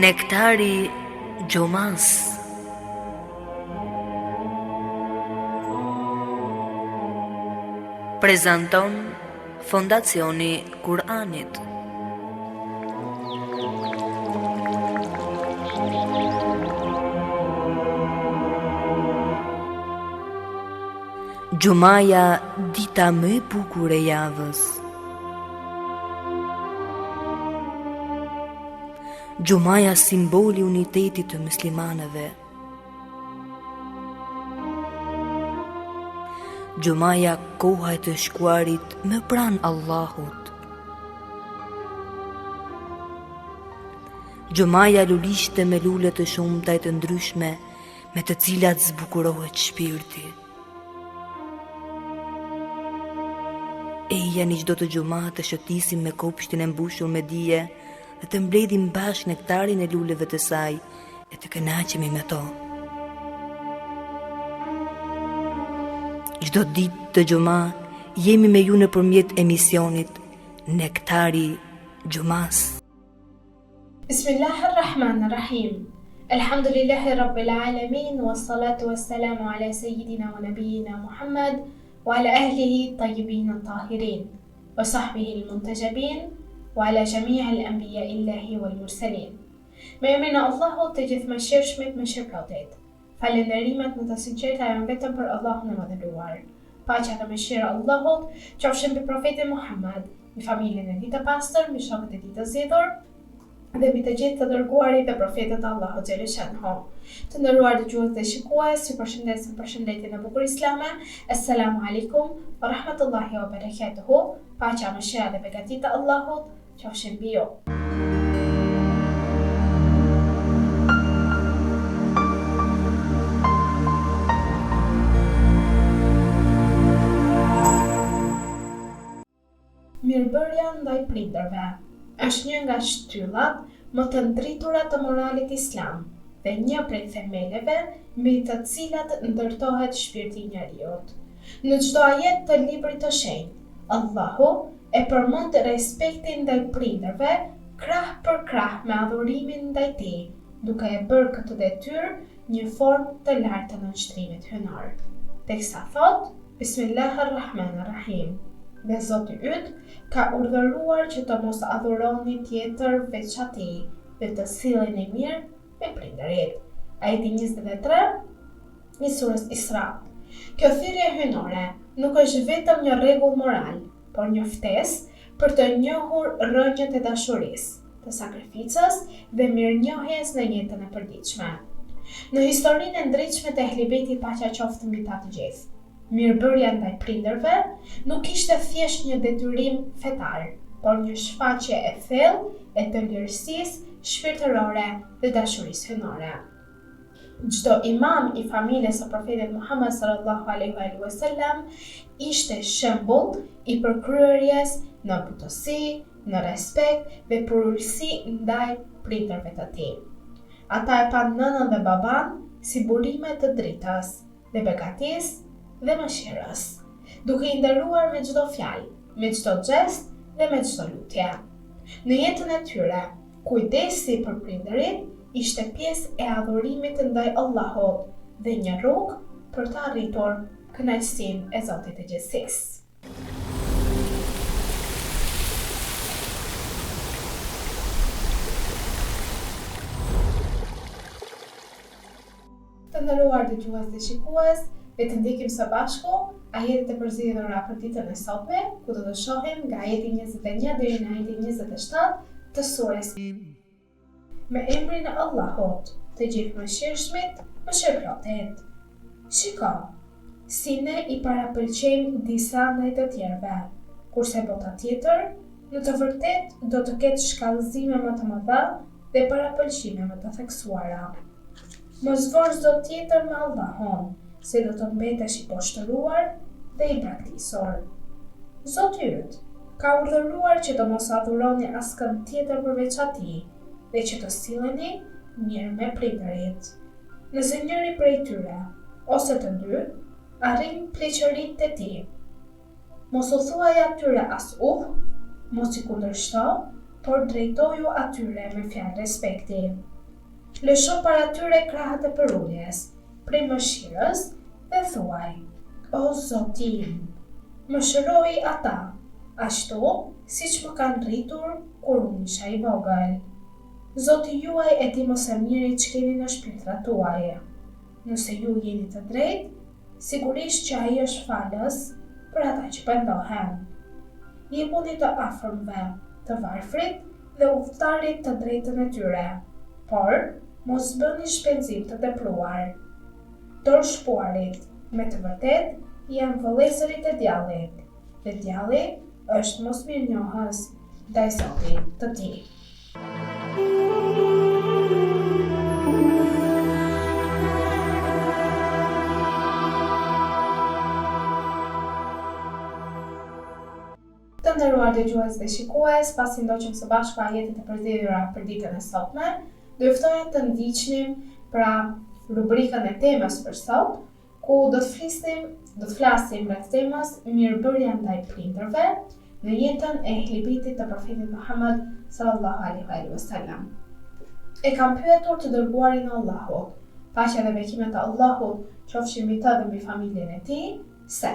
Nektari Gjumas. Prezanton Fondacioni Kur'anit. Gjumaja, dita më e bukur e javës. Gjumaja, simboli unitetit të muslimanëve. Gjumaja, koha e të shkuarit më pranë Allahut. Gjumaja, lulishte me lule të shumta e të ndryshme, me të cilat zbukurohet shpirti. Eja një çdo të gjuma të shëtisim me kopshtin e mbushur me dije dhe të mbledhim bashkë nektarin e luleve të saj e të kënaqemi me to. Çdo ditë të gjuma jemi me ju nëpërmjet emisionit Nektari Gjumas. Bismillahirrahmanirrahim. Elhamdulillahi rabbil alamin, wassalatu wassalamu ala sayyidina wa nabiyina Muhammad wa ala ahlihi tayyibin at-tahirin wa sahbihi al-muntajabin wa ala jami' al-anbiya illahi wal mursalin. Me emrin e Allahut të gjithëmëshirshmit, mëshirëplot. Falënderimet më të sinqerta janë vetëm për Allahun e Madhëruar. Paqja dhe mëshira e Allahut qofshin mbi profetin Muhammad, mbi familjen e tij të pastër, mbi shokët e tij të zgjedhur dhe mbi të gjithë të dërguarit e profetët e Allahut xhaleshanhu. Të nderuar dëgjues dhe shikues, ju përshëndes me përshëndetjen e bukur islame. Assalamu alaikum wa rahmatullahi wa barakatuhu. Paqja, mëshira dhe beqatia e Allahut qofshin mbi ju. Mirëbërja ndaj prindërve është një nga shtyllat më të ndritura të moralit islam dhe një prej themeleve mbi të cilat ndërtohet shpirti i njeriut. Në çdo ajet të librit të shenjtë, Allahu e përmend respektin ndaj prindërve krah për krah me adhurimin ndaj tij, duke e bërë këtë detyrë një formë të lartë të nënshtrimit hynor. Teksta thot: Bismillahirrahmanirrahim. Dhe Zoti yt ka urdhëruar që të mos adhuroni tjetër veç atij dhe të silleni mirë me prindërit. Ajeti 23 i surës Isra. Kjo thirrje hynore nuk është vetëm një rregull moral, por një ftesë për të njohur rrënjët e dashurisë, të sakrificës dhe mirënjohjes në jetën e përditshme. Në historinë e ndritshme të ehlibetit, paqja qoftë mbi ta të gjithë, mirëbërja ndaj prindërve nuk ishte thjesht një detyrim fetar, por një shfaqje e thellë e të lirësisë shpirtërore dhe dashurisë hynore. Çdo imam i familjes së profetit Muhammad sallallahu alaihi wasallam ishte shembull i përkryerjes në butësi, në respekt dhe përulësi ndaj prindërve të tij. Ata e pan nënën dhe baban si burime të dritës dhe begatisë dhe mëshirës, duke i nderuar me çdo fjalë, me çdo gest dhe me çdo lutje. Në jetën e tyre, kujdesi për prindërit ishte pjesë e adhurimit ndaj Allahut dhe një rrugë për të arritur kënaqësinë e Zotit të gjithësisë. Të nderuar dëgjues dhe shikues, le të ndjekim së bashku ajetet e përzgjedhura për ditën e sotme, ku do të shohim nga ajeti 21 deri në ajetin 27 të surës. Me emrin e Allahut, të gjithëmëshirshmit, mëshirëplotit. Shiko, si ne i parapëlqejmë disa ndaj të tjerëve, kurse bota tjetër, në të vërtet do të ketë shkallëzime më të mëdha dhe parapëlqime më të theksuara. Mos vor çdo tjetër me Allahun, se do të mbetesh i poshtëruar dhe i braktisur. Zoti yt ka urdhëruar që të mos adhuroni askën tjetër përveç atij dhe që të silleni mirë me prindërit. Nëse njëri prej tyre ose të dy arrin pleqëritë e tij, mos u thuaj atyre as mos i kundërshto, por drejtoju atyre me fjalë respekti. Lësho para tyre krahët e përuljes, prej mëshirës dhe thuaj: O Zoti im, mëshiroi ata, ashtu siç më kanë rritur kur unë isha i vogël. Zoti juaj e di më së miri që keni në shpirtrat tuaja. Nëse ju jeni të drejtë, sigurisht që ai është falës për ata që pendohen. Jepuni të afërmve, të varfrit dhe udhëtarit të drejtën e tyre, por mos bëni shpenzim të tepruar. Dorëshpuarit, me të vërtet janë vëllezërit e djallit, dhe djalli është mosmirënjohës ndaj Zotit të tij. Të nderuar dëgjues dhe shikues, pasi ndoqëm së bashku ajetet e përzgjedhura për ditën e sotme, do ju ftoja të ndiqnim pra rubrikën e temës për sot, ku do të flasim rreth temës mirëbërja ndaj prindërve në jetën e ehlibitit të profetit Muhammed sallallahu alaihi wasallam. E kam pyetur të dërguarin e Allahut, paqja dhe bekimet e Allahut qofshin mbi të dhe mbi familjen e tij, se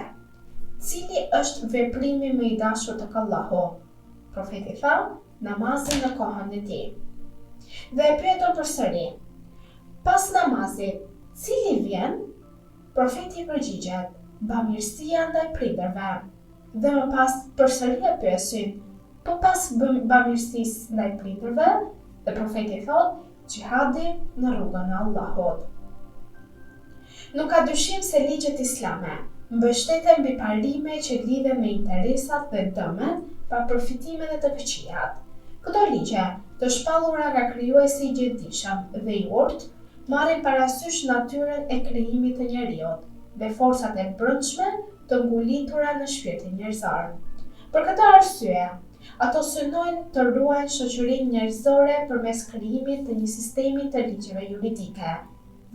cili është veprimi më i dashur tek Allahu? Profeti tha: namazin në kohën e tij. Dhe e pyetur përsëri: pas namazit, cili vjen? Profeti përgjigjet: bamirësia ndaj prindërve. Dhe më pas përsëri e pyesin: po pas bamirësisë ndaj prindërve? Dhe profeti thot: xhihadi në rrugën e Allahut. Nuk ka dyshim se ligjet islame mbështeten mbi parime që lidhen me interesat dhe dëmet pa përfitimet e të këqijat. Këto ligje, të shpallura nga krijuesi i gjithdijshëm dhe i urtë, marrin parasysh natyrën e krijimit të njeriut dhe forcat e brendshme të ngulitura në shpirtin njerëzor. Për këtë arsye, ato synojnë të ruajnë shoqërinë njerëzore përmes krijimit të një sistemi të ligjeve juridike,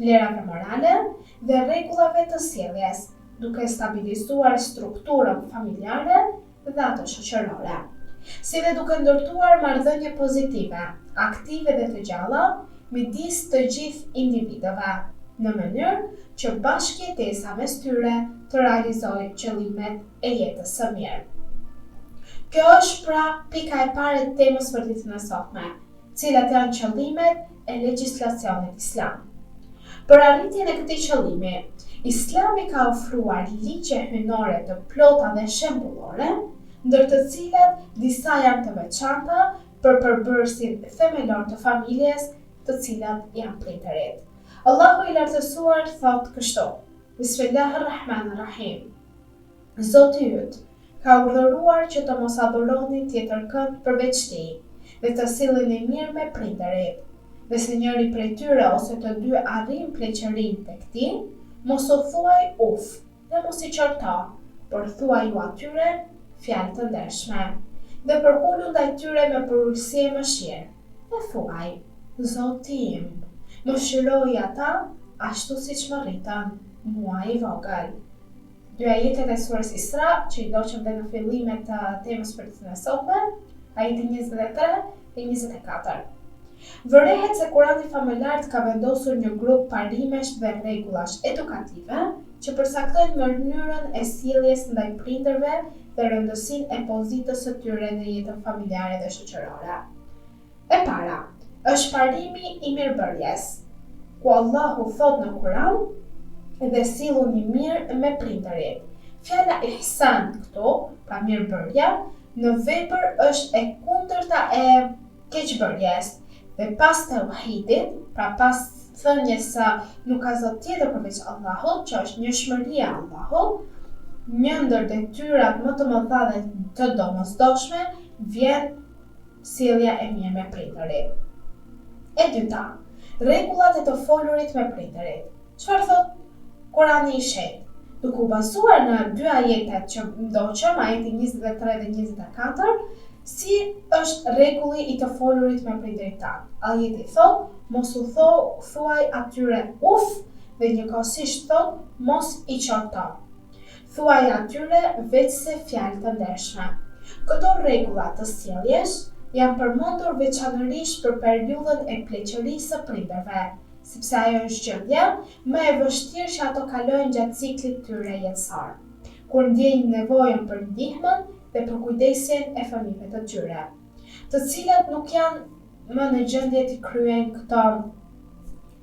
vlerave morale dhe rregullave të sjelljes, duke stabilizuar strukturën familjare dhe ato shoqërore, si dhe duke ndërtuar marrëdhënie pozitive, aktive dhe të gjalla midis të gjithë individëve, në mënyrë që bashkëjetesa mes tyre të realizojë qëllimet e jetës së mirë. Kjo është pra pika e parë e temës për ditën e sotme, cilat janë qëllimet e legjislacionit islam. Për arritjen e këtij qëllimi, Islami ka ofruar ligje hyjnore të plota dhe shembullore, ndër të cilat disa janë të veçanta për përbërësin themelor të familjes, të cilat janë prindërit. Allahu i lartësuar thot kështu: Bismillahirrahmanirrahim. Zoti yt ka urdhëruar që të mos adhuroni tjetër kënd përveç tij dhe të silleni mirë me prindërit. Nëse njëri prej tyre ose të dy arrin pleqërinë tek ti, mos u thuaj uf dhe mos i qorto, por thuaj ju atyre fjalë të ndershme, dhe përhulu ndaj tyre me përulësi e mëshirë, dhe thuaj: Zoti im, mëshiroj ata ashtu siç më rritën mua i vogël. Dy ajetet e surës Isra që i ndoqëm dhe në fillimet të temës për ditën e sotme, ajeti 23 dhe 24. Vërehet se Kurani famëlart ka vendosur një grup parimesh dhe rregullash edukative që përcaktojnë mënyrën e sjelljes ndaj prindërve dhe rëndësinë e pozitës së tyre në jetën familjare dhe shoqërore. E para është parimi i mirëbërjes, ku Allahu thot në Kur'an: dhe silluni mirë me prindërit. Fjala ihsan këtu, pra mirëbërja, në vepër është e kundërta e keqbërjes. Dhe pas tauhidit, pra pas thënies se nuk ka zot tjetër përveç Allahut, që është njëshmëria e Allahut, një ndër detyrat më të mëdha dhe të domosdoshme vjen sjellja e mirë me prindërit. E dyta, rregullat e të folurit me prindërit. Çfarë thot Kurani i shenjtë? Duke u bazuar në dy ajetet që ndoqëm, ajeti 23 dhe 24, si është rregulli i të folurit me prindërit tanë. Ajeti thot: mos u thuaj atyre uf dhe njëkohësisht thot: mos i qorto. Thuaj atyre veçse fjalë të ndershme. Këto rregulla të sjelljes janë përmendur veçanërisht për periudhën e pleqërisë së prindërve, sepse ajo është gjendja më e vështirë që ato kalojnë gjatë ciklit tyre jetësor, kur ndjejnë nevojën për ndihmën dhe për kujdesjen e fëmijëve të tyre, të cilat nuk janë më në gjendje të kryejnë këto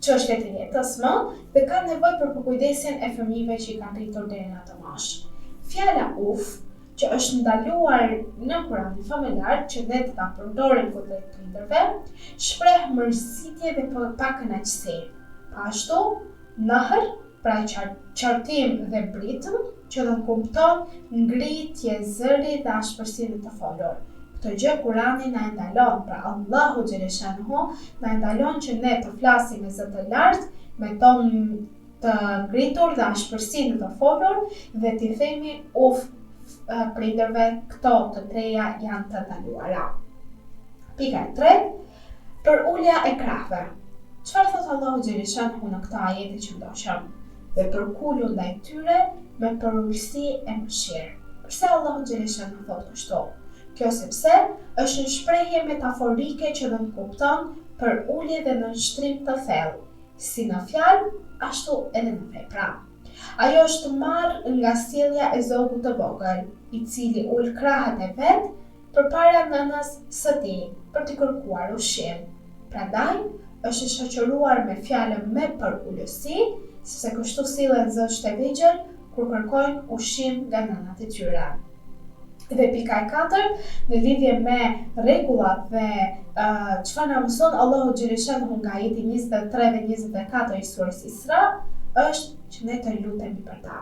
çështjet e jetës më dhe kanë nevojë për kujdesjen e fëmijëve që i kanë rritur deri në atë moshë. Fjala uf, që është ndaluar në Kuranin familjar që ne të ta përdorim kundrejt prindërve, shpreh mërzitje dhe pakënaqësi. Ashtu, nahr, pra qartim dhe britëm, që do kupton ngritje zëri dhe ashpërsinë të folur. Këtë gjë Kurani na ndalon, pra Allahu xhaleshanuhu na ndalon që ne të flasim me zë të lartë, me ton të ngritur dhe ashpërsinë të folur dhe t'i themi uf prindërve, këto të treja janë të ndaluara. Pika e tretë, për ulja e krahëve. Çfarë thot Allahu xhaleshanuhu në këtë ajete që ndoshëm? Dhe përkullu ndaj tyre me përulësi e mëshirë. Pse Allahu xhaleshanuhu thot kështu? Kjo sepse është një shprehje metaforike që do të kupton për ulje dhe nënshtrim të thellë, si në fjalë, ashtu edhe në vepra. Ajo është marrë nga sjellja e zogut të vogël, i cili ul krahët e vet përpara nënës së tij për të kërkuar ushqim. Prandaj është shoqëruar me fjalën me përulësi, sepse kështu sillen zësht e vegjël kur kërkojnë ushqim nga nënat e tyre. Dhe pika e 4, në lidhje me rregullat dhe çfarë na mëson Allahu xhaleshanuhu nga ajeti 23 dhe 24 i surës Isra, është që ne të lutemi për ta.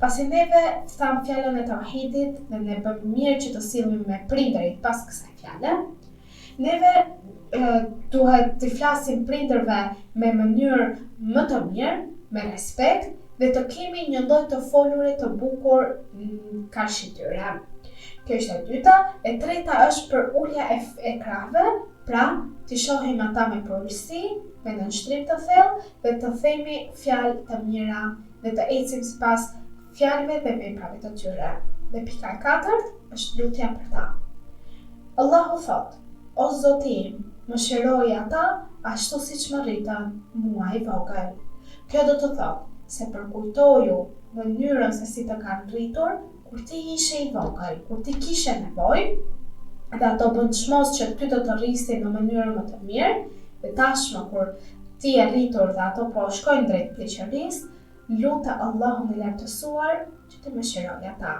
Pasi neve tham fjalën e tauhidit dhe ne bëjmë mirë që të sillemi me prindërit pas kësaj fjale, neve duhet të flasim prindërve me mënyrë më të mirë, me respekt dhe të kemi një lloj të folurit të bukur karshi tyre. Kjo është e dyta, e treta është për ulja e krahëve, pra të shohim ata me përulësi, me nënshtrim të thellë dhe të themi fjalë të mira dhe të ecim sipas fjalëve dhe veprave të tyre. Dhe pika e 4 është lutja për ta. Allahu thot: O Zoti im, mëshiroj ata ashtu siç më rritën mua i vogël. Kjo do të thotë se përkujtoju mënyrën se si të kanë rritur kur ti ishe i vogël, kur ti kishe nevojë, dhe ato bën çmos që ty të rrisin në mënyrën më të mirë, dhe tashmë kur ti e rritur dhe ato po shkojnë drejt pleqërisë, lutë Allahun e lartësuar që të mëshirojë ata,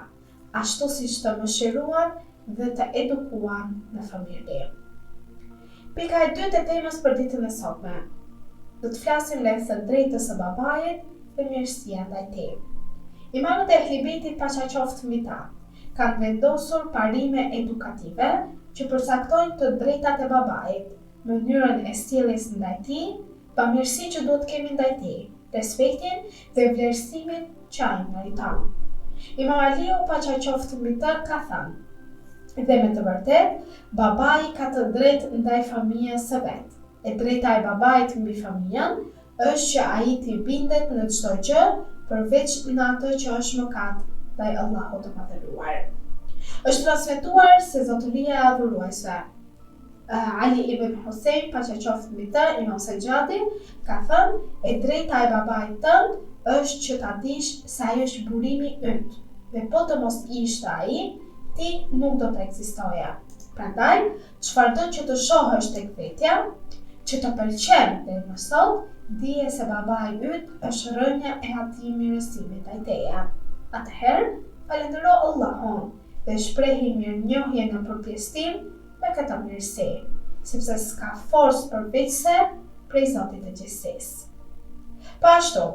ashtu siç të mëshiruan dhe të edukuan në familje. Pika e dytë e temës për ditën e sotme. Do të flasim rreth së drejtës së babait dhe mirësia ndaj tij. Imamët e Ehlibetit paqja qoftë mbi ta, kanë vendosur parime edukative që përcaktojnë të drejtat e babait, mënyrën e sjelljes ndaj tij, pamirësinë që duhet kemi ndaj tij, respektin dhe vlerësimin që ai meriton. Imam Aliu paqja qoftë mbi ta ka thënë: dhe me të vërtet, babai ka të drejtë ndaj familjes së vet. E drejta e babait mbi familjen është që ai t'i bindet në çdo gjë, përveç në atë që është mëkat ndaj Allahut të Madhëruar. Është transmetuar se zotëria e adhuruesve Ali ibn Husein, paqja qoftë mbi të, Imam Sajjadi, ka thënë: e drejta e babait tënd është që ta dish se ai është burimi yt, dhe po të mos ishte ai, ti nuk do të ekzistoje. Prandaj, çfarëdo që të shohësh tek vetja, që të pëlqen deri më sot, dije se babai yt është rënja e atij mirësimit ndaj teje. Atëherë, falendero Allahun dhe shprehi mirënjohje në përpjestim me këtë mirësi, sepse s'ka forcë përveçse prej Zotit të gjithësisë. Po ashtu,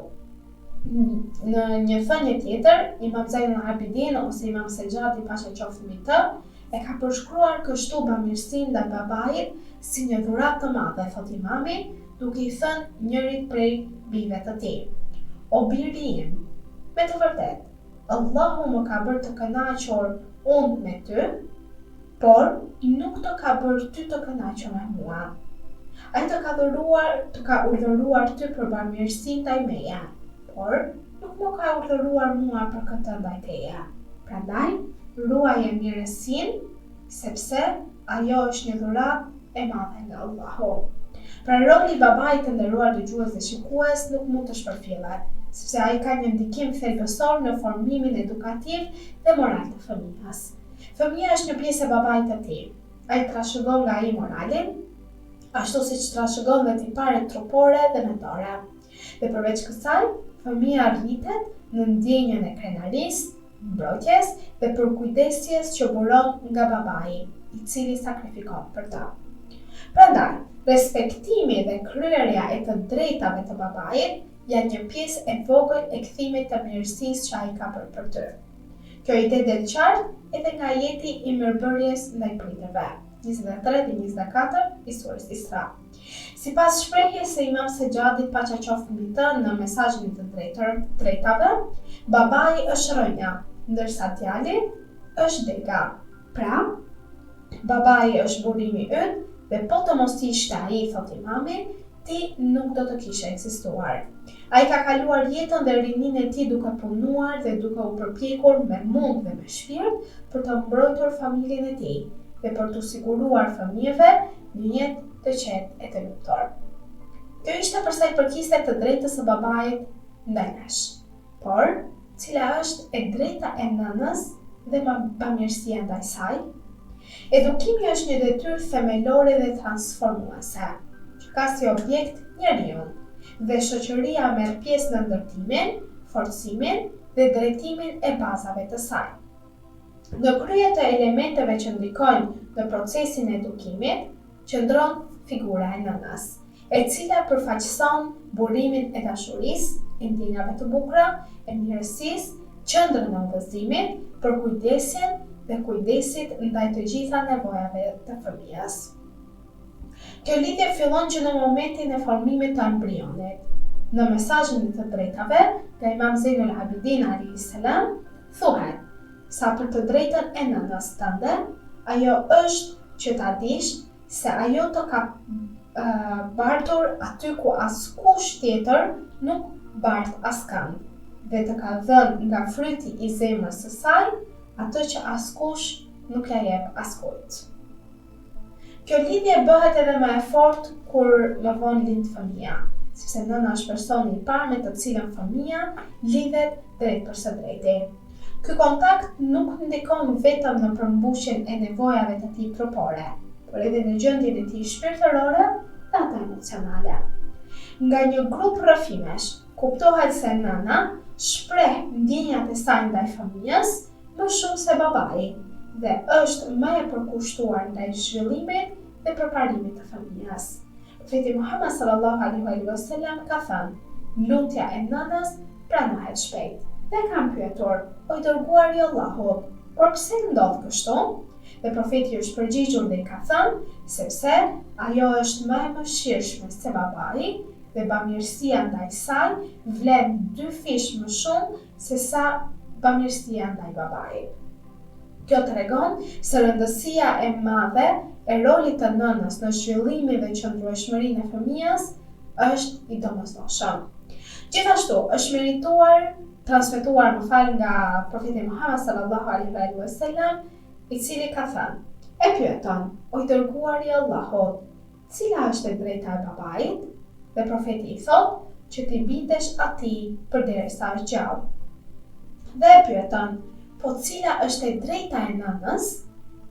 në një thënie tjetër, Imam Zainul Abidin ose Imam Sajjadi paqja qoftë mbi të, e ka përshkruar kështu bamirësinë ndaj babait si një dhuratë të madhe, thot Imami, duke i thënë njërit prej bijve të tij: o biri im, me të vërtet, Allahu më ka bërë të kënaqur unë me ty, por nuk të ka bërë ty të kënaqur me mua. Ai të ka urdhëruar ty për bamirësinë ndaj meje, por nuk më ka urdhëruar mua për këtë ndaj teje. Prandaj, ruaje mirësinë, sepse ajo është një dhuratë e madhe nga Allahu. Pra roli i babait të nderuar dëgjues dhe shikues nuk mund të shpërfillet, sepse ai ka një ndikim thelbësor në formimin edukativ dhe moral të fëmijës. Fëmia është një pjesë e babait të tij. Ai trashëgon nga ai moralin, ashtu siç trashëgon dhe tiparet trupore dhe mendore. Dhe përveç kësaj, fëmia rritet në ndjenjën e krenarisë, mbrojtjes dhe përkujdesjes që buron nga babai, i cili sakrifikon për ta. Prandaj, respektimi dhe kryerja e të drejtave të babait janë një pjesë e vogël e kthimit të mirësisë që ai ka për ty. Kjo ide del qartë edhe nga ajeti i mirëbërjes ndaj prindërve, 23 dhe 24 i surës Isra. Sipas shprehjes së Imam Sejadit paqja qoftë mbi të në mesazhin e të drejtave, babai është rënja, ndërsa djali është dega. Pra, babai është burimi ynë dhe po të mos ishte ai, thot Imami, ti nuk do të kishe ekzistuar. Ai ka kaluar jetën dhe rininë e tij duke punuar dhe duke u përpjekur me mund dhe me shpirt për të mbrojtur familjen e tij dhe për t'u siguruar fëmijëve një jetë të qetë e të lumtur. Kjo ishte për sa i përkiste të drejtës së babait ndaj nesh. Por, cila është e drejta e nënës dhe bamirësia ndaj saj? Edukimi është një detyrë themelore dhe transformuese, që ka si objekt njeriun, dhe shoqëria merr pjesë në ndërtimin, forcimin dhe drejtimin e bazave të saj. Në krye të elementeve që ndikojnë në procesin e edukimit, qëndron figura e nënës, e cila përfaqëson burimin e dashurisë, e ndjenjave të bukura, e mirësisë, qendrën e udhëzimit, përkujdesjen dhe kujdesit ndaj të gjitha nevojave të fëmijës. Kjo lidhje fillon që në momentin e formimit të embrionit. Në mesazhin e të drejtave nga Imam Zainul Abidin alayhis salam thuhet: sa për të drejtën e nënës tënde, ajo është që ta dish se ajo të ka bartur aty ku askush tjetër nuk bart askënd, dhe të ka dhënë nga fryti i zemrës së saj atë që askush nuk ja jep askujt. Kjo lidhje bëhet edhe më e fortë kur më vonë lind fëmia, sepse nëna është personi i parë me të cilën fëmia lidhet drejt për së drejti. Ky kontakt nuk ndikon vetëm në përmbushjen e nevojave të tij trupore, por edhe në gjendjen e tij shpirtërore dhe atë emocionale. Nga një grup rrëfimesh, kuptohet se nëna shpreh ndjenjat e saj ndaj fëmijës më shumë se babai dhe është më e përkushtuar ndaj zhvillimit dhe përparimit të fëmijës. Profeti Muhammed sallallahu alaihi wasallam ka thënë: lutja e nënës pranohet shpejt. Dhe kam pyetur: o i dërguari i Allahut, por pse ndodh kështu? Dhe profeti është përgjigjur dhe i ka thënë: sepse ajo është më e mëshirshme se babai dhe bamirësia ndaj saj vlen 2 fish më shumë se sa bamirësia ndaj babait. Kjo tregon se rëndësia e madhe e rolit të nënës në zhvillimin dhe qëndrueshmërinë e fëmijës është i domosdoshëm. Gjithashtu është transmetuar nga profeti Muhammed sallallahu alaihi wasallam, i cili ka thënë: e pyeton, o i dërguari i Allahut, cila është e drejta e babait? Dhe profeti i thotë që ti bitesh atij përderisa është gjallë. Dhe e pyeton: po cila është e drejta e nënës?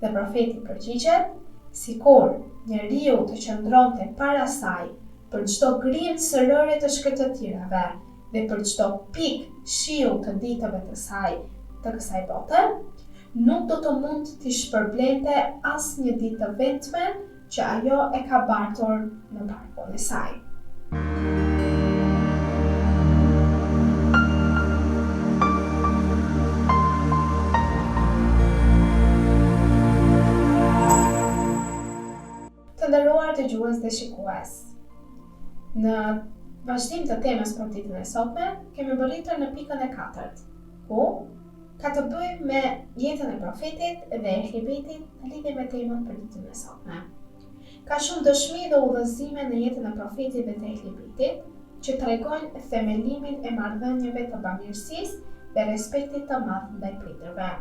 Dhe profeti përgjigjet: sikur njeriu të qëndronte para saj për çdo grimë sërore të shkëlqyerave dhe për çdo pikë shiu të ditëve të kësaj bote, nuk do të mund t'i shpërblente asnjë ditë të vetme që ajo e ka bartur në barkun e saj. Të nderuar dëgjues dhe shikues, në vazhdim të temës për ditën e sotme, kemi bërritur në pikën e 4, ku ka të bëjë me jetën e profetit dhe Ehli Bejtit në lidhje me temën për ditën e sotme. Ka shumë dëshmi dhe udhëzime në jetën e profetit dhe të Ehli Bejtit që tregojnë themelimin e marrëdhënieve të bamirësisë dhe respektit të madh ndaj prindërve.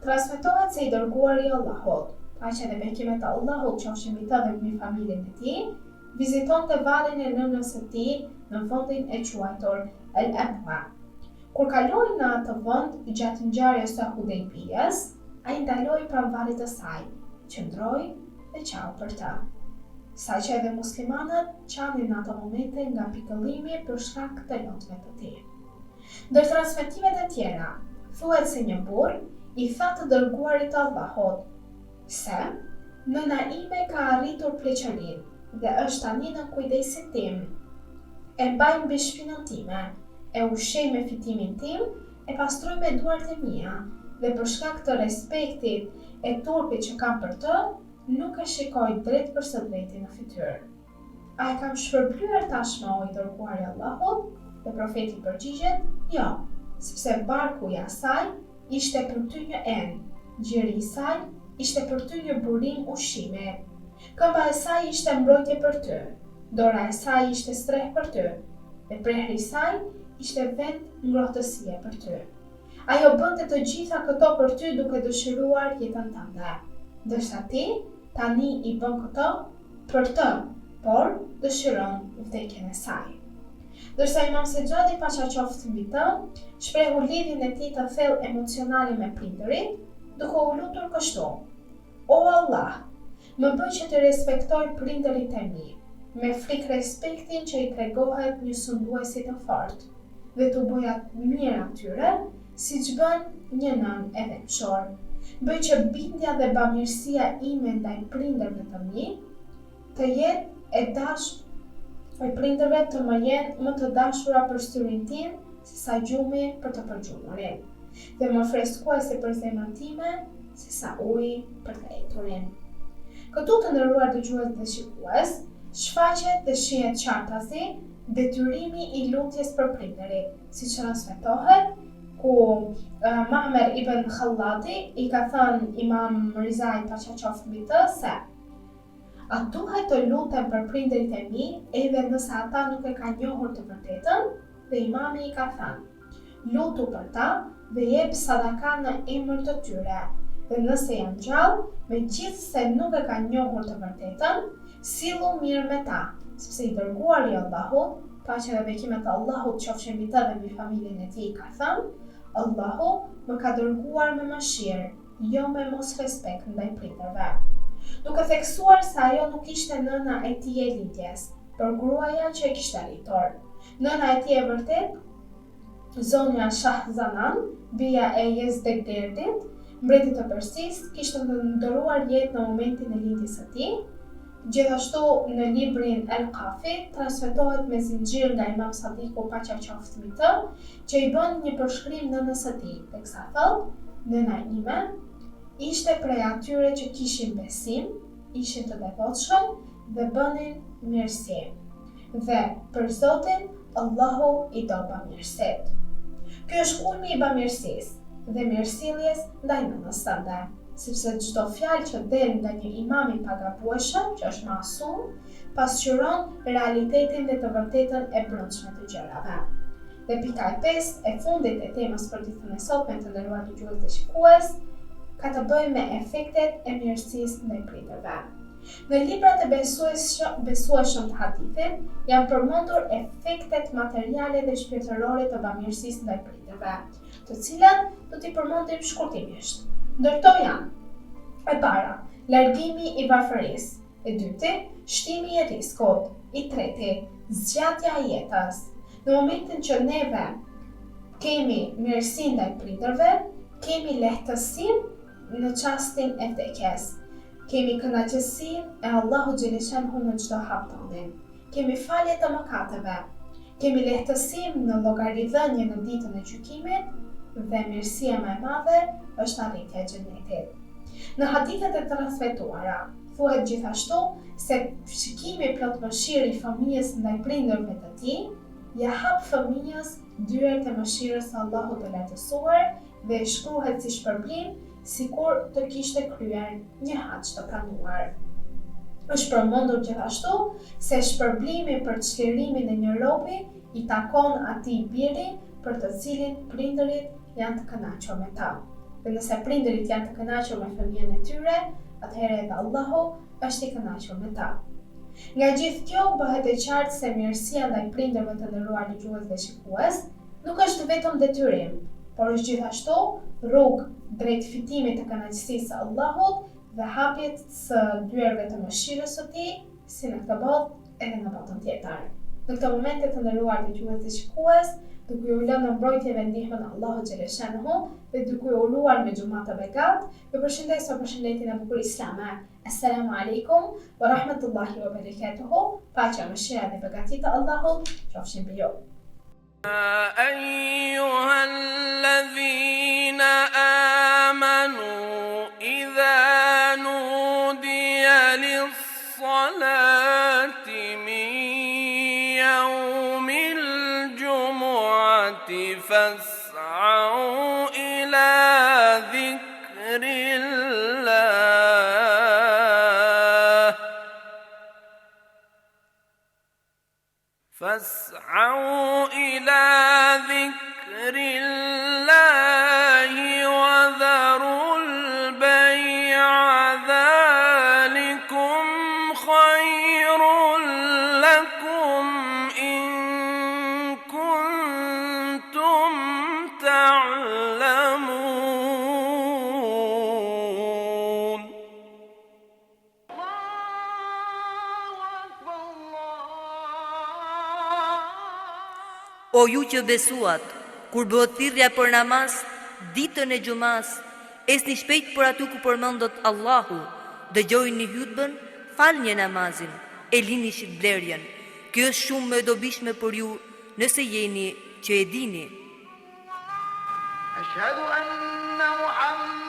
Transmetohet se i dërguari i Allahut, paqja dhe bekimet e Allahut qofshin mbi të dhe mbi familjen e tij, vizitonte valin e nënës së tij në vendin e quajtur El Abwa. Kur kaloi në atë vend gjatë ngjarjes së Hudejbiyes, ai ndaloi pranë valit të saj, qëndroi dhe qau për të. Saqë edhe muslimanët qanin në ato momente nga pikëllimi për shkak të lotëve të tij. Ndër transmetimet e tjera, thuhet se një burr i tha të dërguarit të Allahut se nëna ime ka arritur pleqërinë dhe është tani në kujdesin tim. E mbaj mbi shpinën time, e ushqej me fitimin tim, e pastroj me duart e mia dhe për shkak të respektit e turpit që kam për të, nuk e shikoj drejt për së drejti në fytyrë. A e kam shpërblyer tashmë o i dërguari i Allahut? Dhe profeti përgjigjet, jo, sepse barku i asaj ishte për ty një enë, gjiri i saj ishte për ty një burim ushqimi, këmba e saj ishte mbrojtje për ty, dora e saj ishte streh për ty, dhe prehri i saj ishte vetë ngrohtësie për ty. Ajo bënte të gjitha këto për ty duke dëshiruar jetën tënde, ndërsa ti tani i bën këto për të, por dëshiron vdekjen e saj. Ndërsa Imam Sejadi paqja qoftë mbi të, shprehu lidhjen e tij të thellë emocionale me prindërit, duke u lutur kështu: O Allah, më bëj që të respektoj prindërit e mi, me frikë respektin që i tregohet një sunduesi të fortë, dhe t'u bëj atë mirë atyre, siç bën një nën e vetëmshor. Bëj që bindja dhe bamirësia ime ndaj prindërve të mi të jetë e dashur, e prindërve të më jenë më të dashura për syrin tim se sa gjumi për të përgjumurin, dhe më freskuese për zemrën time se sa uji për të eturin. Këtu të nderuar dëgjues dhe shikues, shfaqet dhe shihet qartasi detyrimi i lutjes për prindërit, siç transmetohet ku Mahmer ibn Khallati i ka thënë Imam Rizai paqja qoftë mbi të se a duhet të lutem për prindërit e mi edhe nëse ata nuk e kanë njohur të vërtetën? Dhe imami i ka thënë: lutu për ta dhe jep sadaka në emër të tyre, dhe nëse janë gjallë, megjithëse nuk e kanë njohur të vërtetën, sillu mirë me ta, sepse i dërguari i Allahut, paqja dhe bekimet e Allahut qofshin mbi të dhe mbi familjen e tij, ka thënë: Allahu më ka dërguar me mëshirë, jo me mos respekt ndaj prindërve. Duke theksuar se ajo nuk ishte nëna e tij e lidhjes, por gruaja që e kishte arritur. Nëna e tij e vërtet, zonja Shahzanan, bia e Yezdegerdit, mbretit të Persisë, kishte ndëruar jetë në momentin e lindjes së tij. Gjithashtu në librin El Kafi transmetohet me zinxhir nga Imam Sadiku paqja qoftë mbi të, që i bën një përshkrim nënës së tij, teksa thotë: nëna ime ishte prej atyre që kishin besim, ishin të devotshëm dhe bënin mirësi. Dhe për Zotin, Allahu i do bamirësitë. Ky është kulmi i bamirësisë dhe mirësjelljes ndaj nënës tënde, sepse çdo fjalë që del nga një imam i pagabueshëm, që është masum, pasqyron realitetin dhe të vërtetën e brendshme të gjërave. Dhe pika e 5 e fundit e temës për ditën e sotme, të nderuar dëgjues dhe shikues, ka të bëjë me efektet e mirësisë ndaj prindërve. Në librat e besueshëm të hadithit janë përmendur efektet materiale dhe shpirtërore të bamirësisë ndaj prindërve, të cilat do t'i përmendim shkurtimisht. Ndër to janë: e para, largimi i varfërisë; e dyti, shtimi i riskut; i treti, zgjatja e jetës. Në momentin që neve kemi mirësi ndaj prindërve, kemi lehtësinë në çastin e vdekjes. Kemi kënaqësinë e Allahu xhaleshanhu në çdo hap tonë. Kemi falje të mëkateve. Kemi lehtësinë në llogaridhënie në ditën e gjykimit dhe mirësia më e madhe është arritja e xhenetit. Në hadithet e transmetuara thuhet gjithashtu se shikimi plot mëshirë i fëmijës ndaj prindërve të tij ja hap fëmijës dyert e mëshirës së Allahut të lartësuar dhe i shkruhet si shpërblim, sikur të kishte kryer një hax të pranuar. Është përmendur gjithashtu se shpërblimi për çlirimin e një robi i takon atij biri për të cilin prindërit janë të kënaqur me ta. Dhe nëse prindërit janë të kënaqur me fëmijën e tyre, atëherë edhe Allahu është i kënaqur me ta. Nga gjithë kjo bëhet e qartë se mirësia ndaj prindërve të nderuar dëgjues dhe shikues nuk është vetëm detyrim, por është gjithashtu rrugë drejt fitimit të kënaqësisë së Allahut dhe hapjet së dyerve të mëshirës së Tij, si në këtë botë edhe në botën tjetër. Në këtë momente të nderuar dëgjues dhe shikues, duke ju lënë në mbrojtje dhe ndihmën e Allahut xhaleshanuhu dhe duke u uluar me xhumat të begat, ju përshëndes me përshëndetjen e bukur islame. Assalamu alaikum wa rahmatullahi wa barakatuhu. Paqja, mëshira dhe begatia e Allahut qofshin mbi ju. أيها الذين آمنوا إذا نودي للصلاة من يوم الجمعة فاسعوا إلى ذكر الله وذروا البيع ذلكم خير لكم إن كنتم تعلمون. O ju që besuat, kur bëhet thirrja për namaz, ditën e xumas, esni shpejt për aty ku përmendet Allahu, dëgjojini hutbën, falni namazin, e lini shitblerjen. Kjo është shumë më e dobishme për ju nëse jeni që e dini. أشهد أن محمد